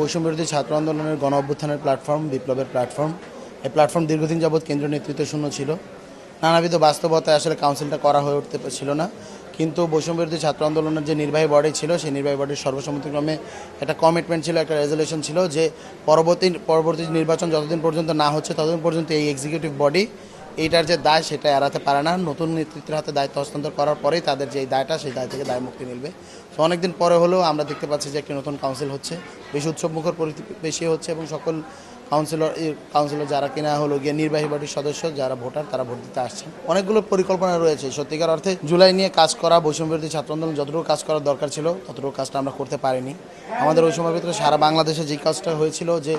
বৈষম্যবিরোধী ছাত্র আন্দোলনের গণ অভ্যুত্থানের প্ল্যাটফর্ম, বিপ্লবের প্ল্যাটফর্ম। এই প্ল্যাটফর্ম দীর্ঘদিন যাবৎ কেন্দ্রীয় নেতৃত্ব শূন্য ছিল। নানাবিধ বাস্তবতায় আসলে কাউন্সিলটা করা হয়ে উঠতে ছিল না। কিন্তু বৈষম্যবিরোধী ছাত্র আন্দোলনের যে নির্বাহী বডি ছিল, সেই নির্বাহী বডির সর্বসম্মতিক্রমে একটা কমিটমেন্ট ছিল, একটা রেজলিউশন ছিল যে পরবর্তী নির্বাচন যতদিন পর্যন্ত না হচ্ছে ততদিন পর্যন্ত এই এক্সিকিউটিভ বডি এইটার যে দায় সেটা এড়াতে পারে না। নতুন নেতৃত্বের হাতে দায়িত্ব হস্তান্তর করার পরেই তাদের যে দায়টা, সেই দায় থেকে দায় মুক্তি মিলবে। তো অনেকদিন পরে হলেও আমরা দেখতে পাচ্ছি যে একটি নতুন কাউন্সিল হচ্ছে, বেশি উৎসবমুখর বেশি হচ্ছে এবং সকল কাউন্সিলর যারা কিনা হলো গিয়ে নির্বাহী বডির সদস্য, যারা ভোটার, তারা ভোট দিতে আসছেন। অনেকগুলো পরিকল্পনা রয়েছে। সত্যিকার অর্থে জুলাই নিয়ে কাজ করা, বৈষম্যবিরোধী ছাত্র আন্দোলন যতটুকু কাজ করার দরকার ছিল ততটুকু কাজটা আমরা করতে পারিনি। আমাদের ওই সময়ের ভিতরে সারা বাংলাদেশে যে কাজটা হয়েছিল যে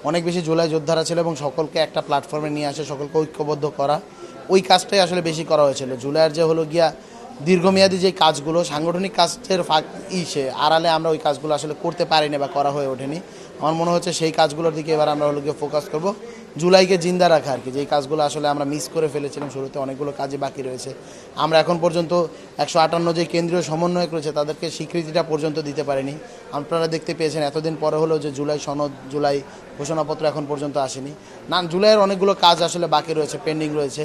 অনেক বেশি জুলাই যোদ্ধারা ছিল এবং সকলকে একটা প্ল্যাটফর্মে নিয়ে আসে, সকলকে ঐক্যবদ্ধ করা, ওই কাজটাই আসলে বেশি করা হয়েছিল। জুলাইয়ের যে হলো গিয়া দীর্ঘমেয়াদী যে কাজগুলো, সাংগঠনিক কাজের আড়ালে আমরা ওই কাজগুলো আসলে করতে পারিনি বা করা হয়ে ওঠেনি। আমার মনে হচ্ছে সেই কাজগুলোর দিকে এবার আমরা হলো গিয়ে ফোকাস করব, জুলাইকে জিন্দা রাখা আর কি। যেই কাজগুলো আসলে আমরা মিস করে ফেলেছিলাম শুরুতে, অনেকগুলো কাজই বাকি রয়েছে। আমরা এখন পর্যন্ত 158 যে কেন্দ্রীয় সমন্বয়ক রয়েছে তাদেরকে স্বীকৃতিটা পর্যন্ত দিতে পারিনি। আপনারা দেখতে পেয়েছেন এতদিন পরে হলেও যে জুলাই সনদ, জুলাই ঘোষণাপত্র এখন পর্যন্ত আসেনি। না, জুলাইয়ের অনেকগুলো কাজ আসলে বাকি রয়েছে, পেন্ডিং রয়েছে,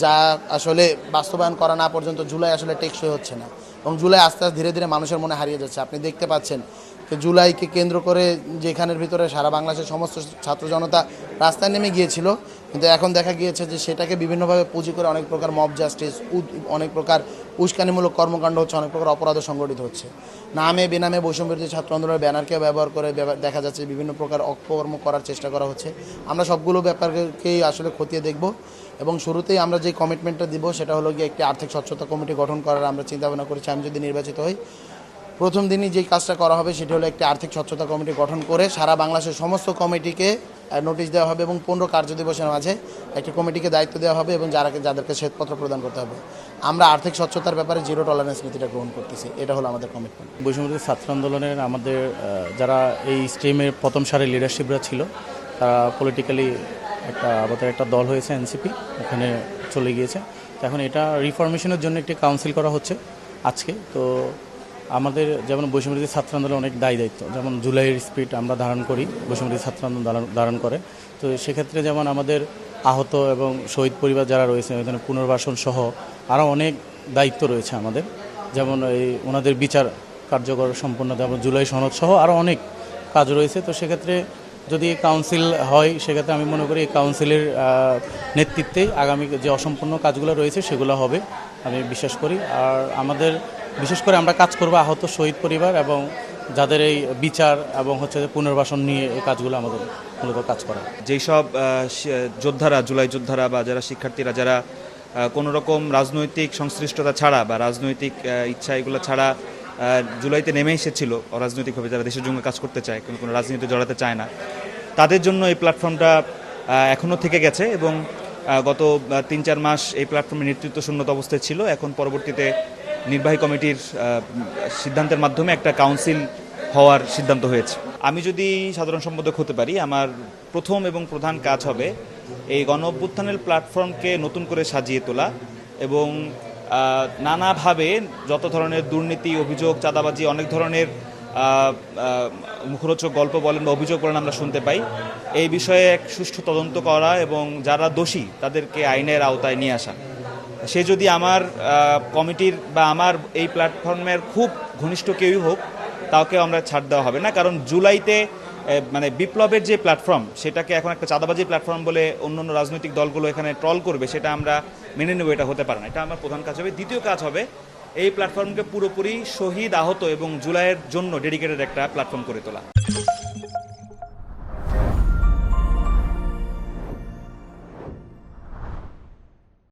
যা আসলে বাস্তবায়ন করা না পর্যন্ত জুলাই আসলে টেকসই হচ্ছে না এবং জুলাই আস্তে আস্তে ধীরে ধীরে মানুষের মনে হারিয়ে যাচ্ছে। আপনি দেখতে পাচ্ছেন যে জুলাইকে কেন্দ্র করে যেখানের ভিতরে সারা বাংলাদেশের সমস্ত ছাত্র জনতা রাস্তায় নেমে গিয়েছিল, কিন্তু এখন দেখা গিয়েছে যে সেটাকে বিভিন্নভাবে পুঁজি করে অনেক প্রকার মব জাস্টিস, অনেক প্রকার উস্কানিমূলক কর্মকাণ্ড হচ্ছে, অনেক প্রকার অপরাধ সংগঠিত হচ্ছে। নামে বেনামে বৈষম্যবিরোধী ছাত্র আন্দোলনের ব্যানারকে ব্যবহার করে দেখা যাচ্ছে বিভিন্ন প্রকার অপকর্ম করার চেষ্টা করা হচ্ছে। আমরা সবগুলো ব্যাপারকেই আসলে খতিয়ে দেখব এবং শুরুতেই আমরা যে কমিটমেন্টটা দিব সেটা হলো গিয়ে একটি আর্থিক স্বচ্ছতা কমিটি গঠন করার আমরা চিন্তাভাবনা করেছি। আমি যদি নির্বাচিত হই, প্রথম দিনই যেই কাজটা করা হবে সেটি হলো একটি আর্থিক স্বচ্ছতা কমিটি গঠন করে সারা বাংলাদেশের সমস্ত কমিটিকে নোটিশ দেওয়া হবে এবং 15 কার্যদিবসের মাঝে একটি কমিটিকে দায়িত্ব দেওয়া হবে এবং যাদেরকে শ্বেতপত্র প্রদান করতে হবে। আমরা আর্থিক স্বচ্ছতার ব্যাপারে জিরো টলারেন্স নীতিটা গ্রহণ করতেছি। এটা হলো আমাদের কমিটমেন্ট। বৈষম্যবিরোধী ছাত্র আন্দোলনের আমাদের যারা এই স্ট্রিমের প্রথম সারির লিডারশিপরা ছিল, তারা পলিটিক্যালি আমাদের একটা দল হয়েছে এনসিপি, ওখানে চলে গিয়েছে। তো এখন এটা রিফরমেশনের জন্য একটি কাউন্সিল করা হচ্ছে আজকে। তো আমাদের যেমন বৈষম্যবিরোধী ছাত্র আন্দোলন অনেক দায়িত্ব, যেমন জুলাইয়ের স্পিরিট আমরা ধারণ করি, বৈষম্যবিরোধী ছাত্র আন্দোলন ধারণ করে। তো সেক্ষেত্রে যেমন আমাদের আহত এবং শহীদ পরিবার যারা রয়েছে এখানে পুনর্বাসন সহ আরও অনেক দায়িত্ব রয়েছে আমাদের, যেমন এই ওনাদের বিচার কার্যকর সম্পন্ন, যেমন জুলাই সনদ সহ আরও অনেক কাজ রয়েছে। তো সেক্ষেত্রে যদি কাউন্সিল হয়, সেক্ষেত্রে আমি মনে করি এই কাউন্সিলের নেতৃত্বেই আগামী যে অসম্পূর্ণ কাজগুলো রয়েছে সেগুলো হবে আমি বিশ্বাস করি। আর আমাদের বিশেষ করে আমরা কাজ করব আহত শহীদ পরিবার এবং যাদের এই বিচার এবং পুনর্বাসন নিয়ে এই কাজগুলো আমাদের মূলত কাজ করা। যেই সব যোদ্ধারা, জুলাই যোদ্ধারা বা যারা শিক্ষার্থীরা যারা কোনো রকম রাজনৈতিক সংশ্লিষ্টতা ছাড়া বা রাজনৈতিক ইচ্ছা এগুলো ছাড়া জুলাইতে নেমে এসেছিল, অরাজনৈতিকভাবে যারা দেশের জন্য কাজ করতে চায়, কোনো রাজনীতিতে জড়াতে চায় না, তাদের জন্য এই প্ল্যাটফর্মটা এখনও থেকে গেছে এবং গত 3-4 মাস এই প্ল্যাটফর্মের নেতৃত্ব শূন্যতা অবস্থায় ছিল। এখন পরবর্তীতে নির্বাহী কমিটির সিদ্ধান্তের মাধ্যমে একটা কাউন্সিল হওয়ার সিদ্ধান্ত হয়েছে। আমি যদি সাধারণ সম্পাদক হতে পারি, আমার প্রথম এবং প্রধান কাজ হবে এই গণ অভ্যুত্থানের প্ল্যাটফর্মকে নতুন করে সাজিয়ে তোলা এবং নানাভাবে যত ধরনের দুর্নীতি, অভিযোগ, চাঁদাবাজি, অনেক ধরনের মুখরোচক গল্প বলেন বা অভিযোগ বলেন আমরা শুনতে পাই, এই বিষয়ে এক সুষ্ঠু তদন্ত করা এবং যারা দোষী তাদেরকে আইনের আওতায় নিয়ে আসা। সে যদি আমার কমিটির বা আমার এই প্ল্যাটফর্মের খুব ঘনিষ্ঠ কেউই হোক, তাকে আমরা ছাড় দেওয়া হবে না। কারণ জুলাইতে মানে বিপ্লবের যে প্ল্যাটফর্ম, সেটাকে এখন একটা চাঁদাবাজি প্ল্যাটফর্ম বলে অন্যান্য রাজনৈতিক দলগুলো এখানে ট্রল করবে, সেটা আমরা মেনে নেব, এটা হতে পারে না। এটা আমার প্রধান কাজ হবে। দ্বিতীয় কাজ হবে এই প্ল্যাটফর্মকে পুরোপুরি শহীদ, আহত এবং জুলাইয়ের জন্য ডেডিকেটেড একটা প্ল্যাটফর্ম করে তোলা।